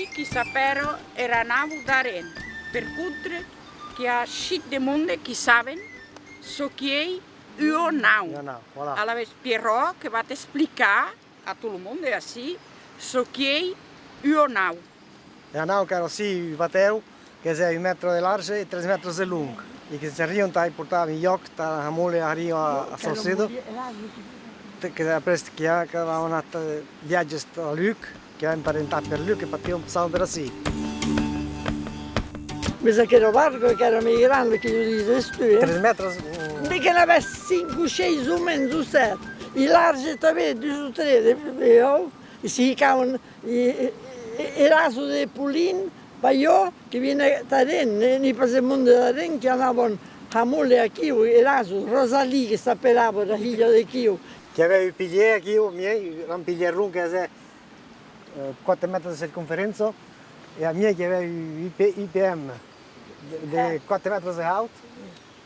qui qui sapero era nau d'aren. Per contra, che ha shit de monde qui saben, so che è uo nau. Voilà. Alla Pierrot che va a explicar a tout le monde assim, so che è uo nau. É a nau que era assim, bateu, que é 1 metro de largo e 3 metros de longo. E que se riam, tá, e portava em ioc, tá, a mole arriam a Salcedo. Que depois que avevano fatto viaggi a Luc, che era imparentato per Luc, e passavano per assim. Mi sa che era largo, che era meglio grande che io di 3 metros. Che ne aveva 5, 6, su mezzo, 7. I largi também, 2 ou 3, eu, e se ficavam, e raso de Pulin, Baió, que viene da Rennes, nei passemondi da Rennes, che andavano a mole a Chiu, e raso, Rosalie, che sapeva, la figlia di Chiu. Che aveva i piglie aqui, era un piglie lungo che è 4 metri di circonferenza, e a mia che aveva i IPM di 4 metri di alto,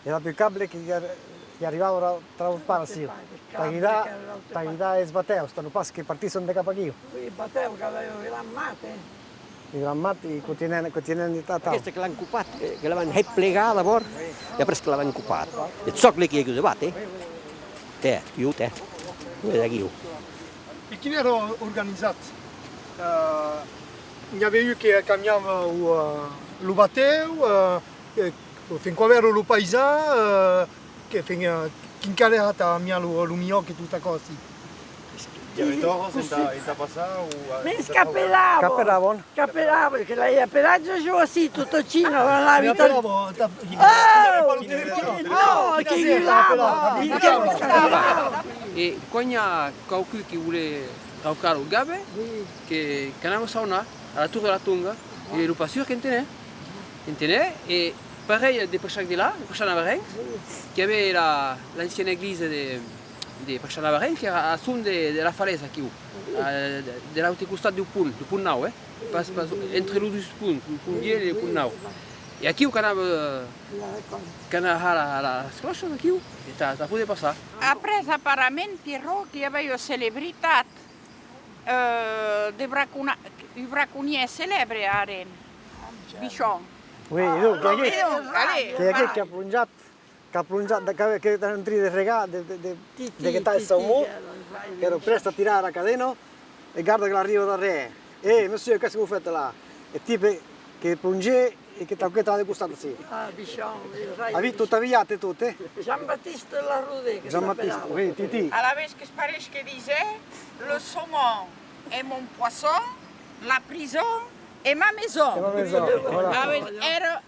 e la più cable che arrivava tra un palo sì. Tagliata e sbateo, stanno passi che partissero da capo a Chiu. Qui battevo che avevo le lammate. I grammati contienen di tata. Aquesta que l'han copat, que la van replegar llavors, i després que la van copat. El socle que hi ha debat, Té, chiu, té. Dove da chiu? Et qui era organitzat? N'hi havia eu que caminhava o bateu, fin qua era o paisà, che quincaleat a mia lo mio che tutta cosa. ¿Y a todos está pasado? Mi scappelavano, che lei a pelaggio giù sì, tutto cino, la vita. Oh, che grilava, E quando qualcuno che vuole toccare il gabe, che canava sauna alla Tour de la Tonga, e lo passure che intende, e pareil de Prachak de là, de Prachanavarennes, qui avait l'ancienne église de Prachanavarennes, qui era a sul de la falaise aqui, de l'autre costat du pont nau, entre les deux ponts, le pont Diel et le pont nau. E aqui o canava las cloches aqui, e tá poder passar. Après, apparemment, Pierrot, qui avait une célébrité de braconnier célèbre à Rennes, Bichon. Oui, che ha plungiato, che era un tri di regà, di che sta il salmone, che ero presto a tirare la catena, e guarda che arriva da re. Monsieur, qu'est-ce que vous faites là? E tipo che plunge e che t'ha degustato sì. Ah, Bichon, Ha visto tutte tutte? Jean-Baptiste Laroude, che Jean-Baptiste, oui, Titi. À la vez que Paris que disait, le saumon est mon poisson, la prison est ma maison. Voilà.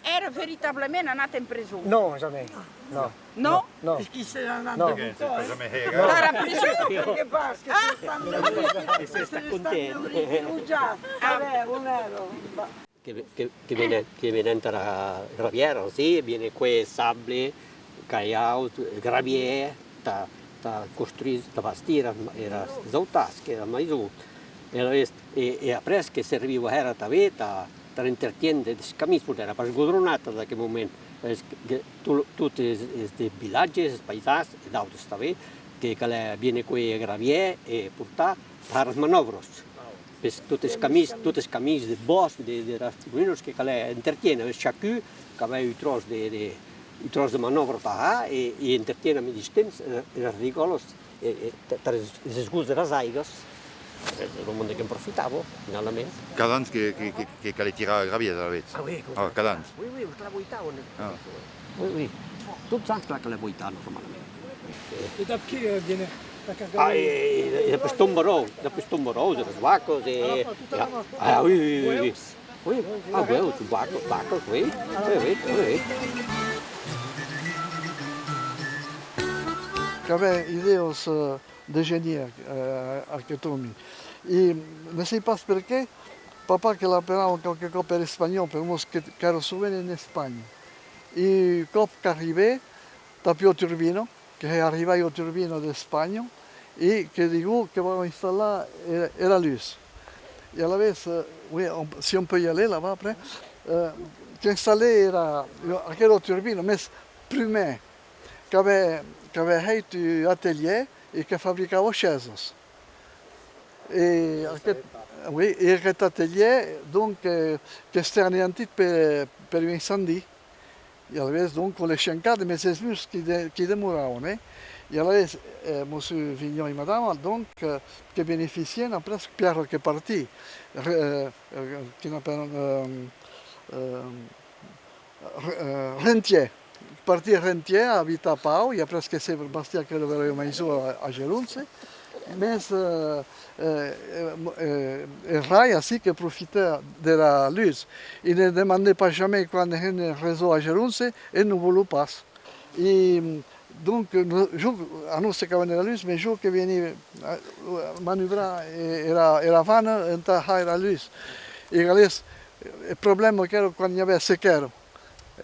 Era véritablement andata in prison. No, jamais. No. No? No. Chi se n'è andato No. con te? Era prison? Che basche, Se sta contento. Vabbè, un euro. Che viene tra Raviera, sì, viene qui sable, caiao, gravier, ta costruire, ta bastire, era zautas, che era mai giù. E après che serviva era ta veta, ta intrattiende, di scamismo, era per sgodronata da quel momento. Tutti i villaggi, i paesaggi, e d'autres sta veta, che viene qui a gravier e porta per manovros. Tutte le camicie del boss, dei rascolinos che intrattiene, chacun che aveva i tros di manovra e intrattiene a mi temps, i rigolos, e le scuse delle aigas, il mondo che approfittavo, finalmente. Cadans que le tira a gravier a la vez. Ah oui, Ah, cadans. Oui, perché la vuitavo. Ah. Oui. Tutti sanno che la vuitano, normalmente. E da chi viene? E per stomborò, le vacche, e... Ah, oui. Oui, ah, oui, vacche, oui. J'avais ideas de génie a Ketomi. E ne sei pas perché, papà che l'operava qualche cosa per spagnolo, per uno che ero souvenir in Spagna. E cop che arrivé, da Pio Turbino, che arriva io Turbino di Spagna, e che dico che volevo installare era lui. Et à la vez, oui, si on peut y aller là-bas après, qui installé era aquella turbina, mais prima, che aveva un atelier e che fabbricava chaises. E Oui, et cet atelier, donc, che était anéanti per l'incendie. Et alors, donc, on les chancades, mais c'est juste qui demouraient. Et alors, monsieur Vignon et madame, donc, qui bénéficiaient après Pierre qui est parti, qui n'appelle Rentier. Parti Rentier, habita a Pau, e après que c'est bastia que le verremo mai su a Gelunze. Mais Rai aussi qui profitait de la luz. Il ne demandait pas jamais quand il y a un réseau à Gelunze et ne voulait pas. Et donc, a nous c'est quand la luz, mais je que veniva manœuvrer era vana entre la luz. Et le problème era quand il y avait sequer.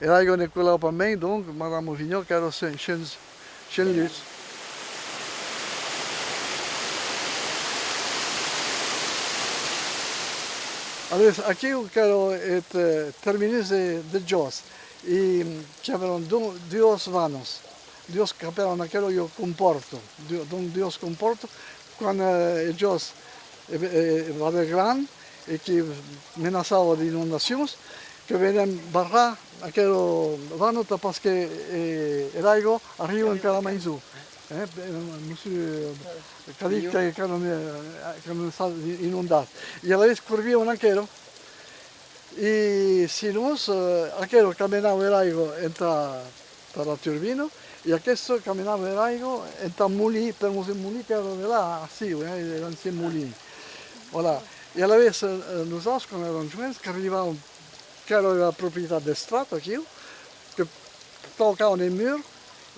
Et là, on est là pour moi, donc, madame Vignon, qui a une luz. Alors, aqui eu quero terminar de Jos. E c'erano due vanos. Dios capiamo aquilo io comporto. Dios comporto quando Jos va grande e che amenaçava de inundações, que venen barrar aquele vano parce que l'aigo arriva in Calamaizu. Monsieur Calica che non sta inondato. E allora scorrivano aquello. E se non aquello camminava l'aigo entra per la turbina e questo camminava l'aigo entra mulì, per un mulì che era là, sì, l'ancien mulì. Voilà. E allora noi quando erano giovani che arrivavano, che era la proprietà di strada, che toccavano il muro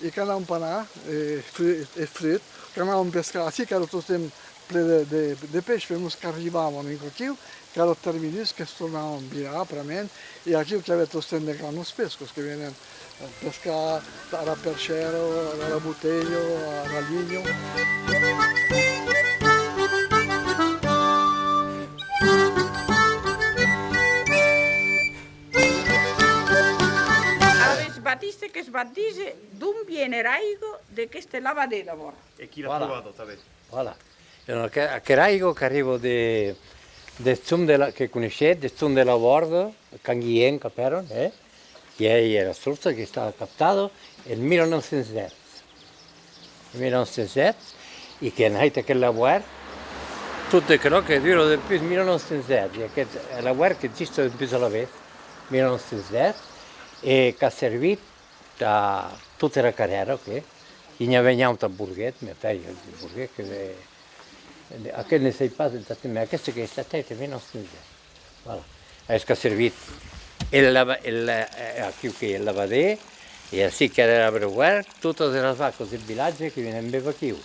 e canavano panà e fruit, canavano pescare, sì che era tutto il tempo di pesce, per che arrivavano in quel che era terminus, che tornavano via, praticamente, e qui che aveva tutto il tempo pesco, che venivano a pescare alla percero, alla butello, alla ligno. Batiste che sbattise d'un viene raigo di queste lavade d'amore. E chi l'ha provato, sapete? Voilà. Che raigo che arrivo de zum che conoscete, de zum della Borda, Canguien, capero, che era sorta che stava captato nel 1907. Nel 1907, e che è nata quella guerra, tutto quello che dura del più 1907, e che è la guerra che esiste del più alla vez, 1907, e che ha servito a tutta la carriera, ok? Chi ne veniamo da Burghet, mio figlio di Burghet, che a che ne sei pas di me, questo che è stato il 1907. Voilà. E che ha servito a chi che lavade, e così che era per guerra, tutte le vacche del villaggio che venivano qui.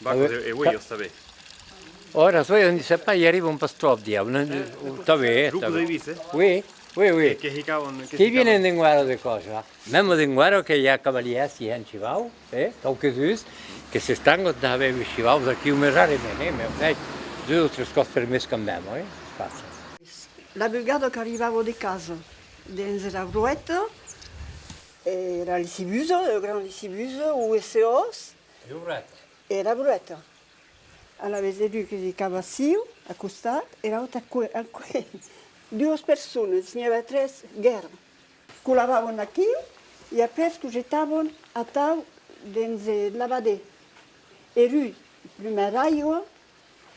E voi lo sapete? Ora, non ne sai pas, arriva un po' troppo, Giusto dei vise? Oui. Oui. Che viene in guerra di cosa? Même in guerra che gli cavalieri si hanno civato, quelques-uns, che si stanno da avere civato da chi rare bene, ma due o tre cose per me scambiamo, spazio. La brigata che arrivava di casa, dentro la Bruetta, era il Sibuso, il grande Sibuso, USOs, e la Bruetta. Alla vez lui che si cavassio, accostato, era a due persone, ce n'aveva tre guerre. Colavano aqui e après que jetavam a tal dentro la lavade. E lui, prima raio,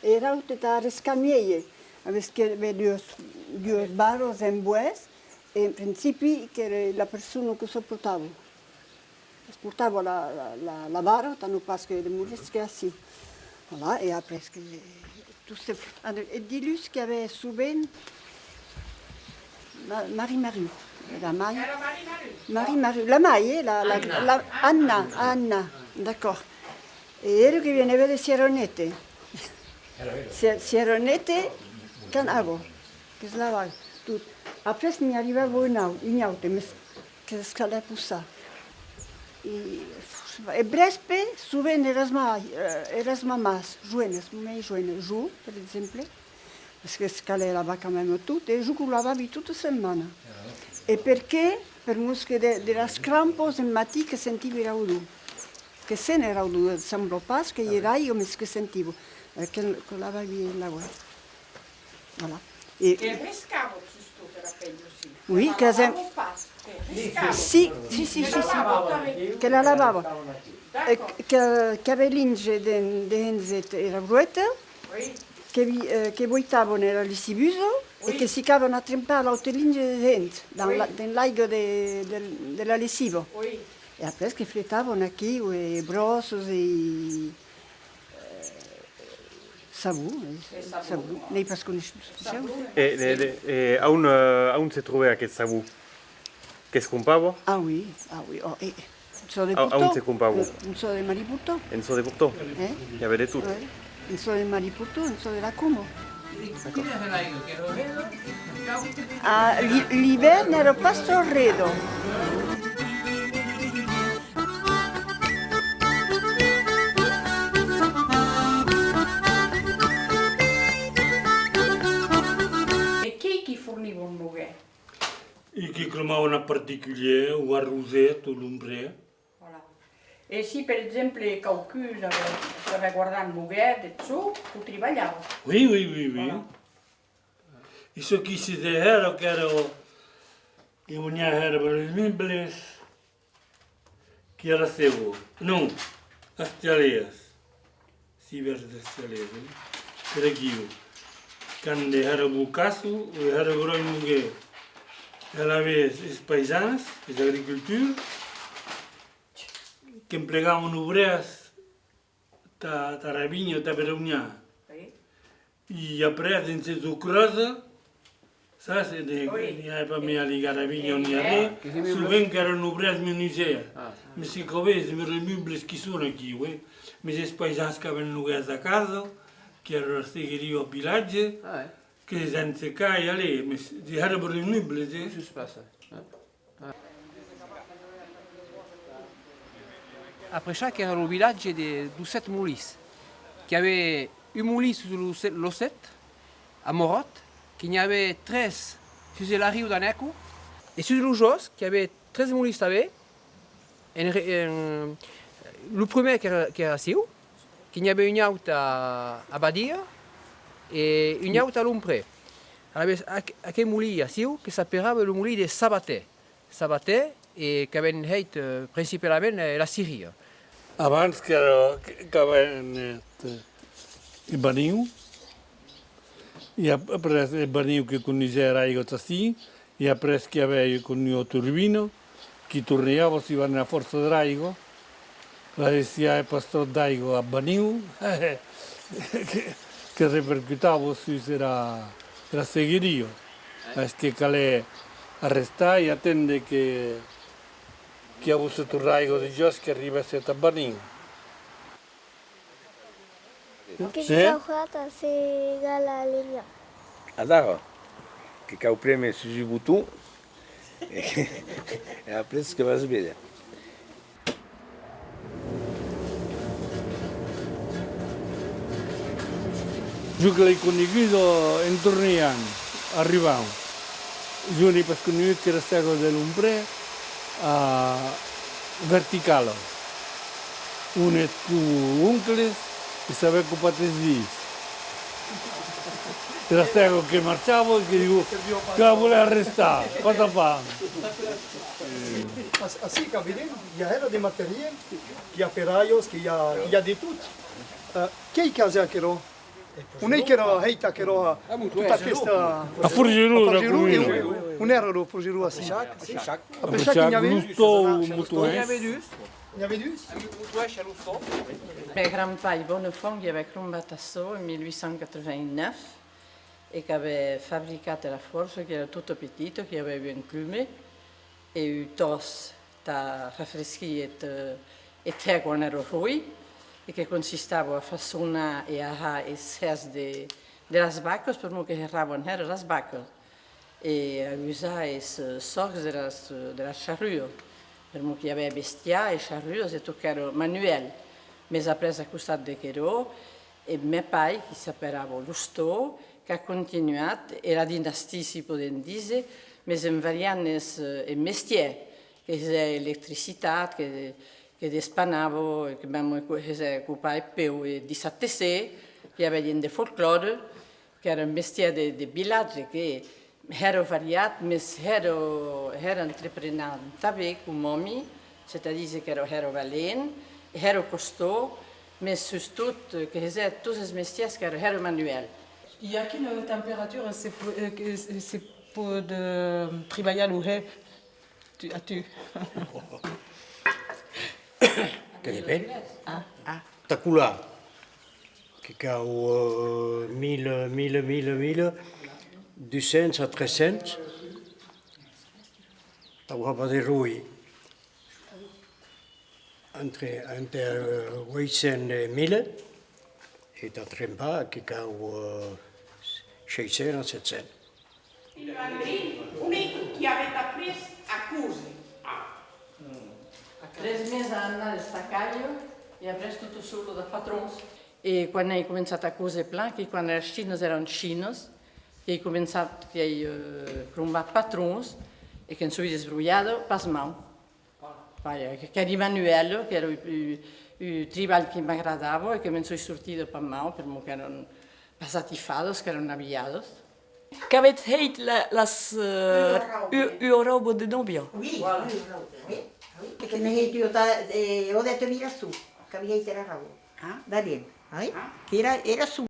era a rescamieie, aveva due barros in bues, e in principio che era la persona che sopportava. Sopportava la barra, tanto pas que le mouristes che assim. Voilà, et après que et dis-lui ce qu'il y avait souvent Marie-Marie, la Maille. Marie-Marie, la Maille, Anna, d'accord. E ero che veniva da Sieronete. Sieronete, canavo, che slavava tutto. Après mi arrivava un'auto, che scalava pussa. E Brespe, souvent eras mamás, mais joines, jou, per esempio. Perché scale la vacca même tutto, e giù lavavi tutta settimana. E perché? Per musche della scrampo se matti che sentivi raudu. Che se ne raudu, sembra pas che ieri io mi che sentivo, perché lavavi la guerra. Voilà. Et, Che pescavo giusto per appeglio, sì. oui, Ma che se- lavavo pescavo. sì, che la lavava. Che aveva l'inge di Henzet era bruetta, che vuotavano era l'isibuso e che si cavano a trempare l'altra linge di Henzet, nel lago dell'Alessivo. E après che frittavano qui e brossos e savù, nei pas conosciuti. E aún se trova aquest sabú? Que es comprava? Ah oui, oh, e un so de Aún se comprava? un so de Maripurto, En so de Porto? Hi havia de tot. un so de Maripurto, un so de la Como. Ah, l'inverno ero Pastorredo. E chi forniva un mughe? E che cremavano a particolare, o a rosetto, o l'ombre. Voilà. E se per esempio qualcuno stava guardando il mughe, de ciò, tu treballava. Oui, oui, oui, oui. Voilà. E so che si era che ero, che venia era per le meubles, che era seu. Non, as teleias. Si verde as teleias. Per aquilo. Quando era o caso, era o grande mughe. Ela havia os paisanos, as agricultura, que empregavam obreiros da Rabinha, da Verunha. E a presa em ser crosa, sabe, de para me ligar a vinha ou nem se bem que eram obreiros menuiseia. Mas se talvez me remubres que são aqui, mas os paisanos que havem no lugar da casa, que era a seguir ao village, que a gente se cai ali, mas de era remubres, Qu'est-ce qui se passe? Après chaque era le village de 17 moulis. Qui avait une moulis sur l'Osset, à Morot, qu'il y avait 13 sur la rive d'Aneco, et sur le Jos, qui avait 13 moulis avait, le premier qui era seu, qu'il y avait une autre à Badia et une autre à Lompré. Alors, aquel moulis à seu qui s'appelait le moulis de Sabaté. Sabaté, et qui avait été principalement la Syrie. Abans que havien el Beniu, i après el Beniu que coneixia l'aigua així, i après que havia conegut Turbino, que tornava si van a força d'aigua, la decía el pastor d'aigua a Beniu, que repercutava sur la seguiria. És que calia arrestar i atendre que ha avuto l'aigua de Jos que arribasse a Beniu. Que se juega se gala línea. Adoro, que cau preme su jibutu, e a preço que vas ver. Jo que l'he conegut en tornejant, arribant. Jo n'he pas conegut que era Serra de l'Ombre a Verticalo. Un és tu oncles e saber ocupar 3 dies. Era Serra che marciava e che dico che la voleva arrestare, cosa fa? Assim que vedem, já era de material, que há ferraios, que há de tudo. Quem casa que era? Un è che era heita che era tutta questa A Forgerù era comune. Un era lo Forgerù a Sichac. A Pesciac, Lusto, Mutuès. Ne avez vu? Mijn grandpa Bonnefond die avait combattu in 1889 e che aveva fabbricato la forza che era tutto petito, che aveva un clume e un tos da raffreschi e te quando ero lui e che consistava a fassona e a esses de las vacas per mo che erravano era las vacas e a usare is sorgs de la charrue per mo che aveva bestia e charrue e toccaro manuel mas après a costat de Quero e mio pai che sapeva lo sto che ha continuato e la dinastia si può dire mas in variantes e mestier che è elettricità che despanavo che abbiamo occupato più di 7 che aveva in folklore que era un mestiere de village che era variato, mas era entrepreneur também com homem, c'est-à-dire que era valente, era custou, mas surtout que dizer todos os mestiers que era manuel. E aqui na temperatura se pode trabalhar o ré a tu. Que depèn. Taculà, que cau 200 a 300. Tauapa de rui. Entre 800 e 1000. E da trempa que cau 600 a 700. Il bambino, unico che avete appreso a cose. Há 3 meses a andar nesta calho e apresto tudo solo da patrões. E quando eu começato a cozer plan, que quando as chinas eram chinas, que eu começato a crumbar patrões e que não sou desbrulhado para as mãos. Que era manuel, que era o trabalho que me agradava e que me sou sortido para a mão, porque eram passatifados, que eram aviados. Qu'avait heet robo de Nobio? Oui, perché ne heet ho detto mira su, che vi heet era robo. Da lì, che era su.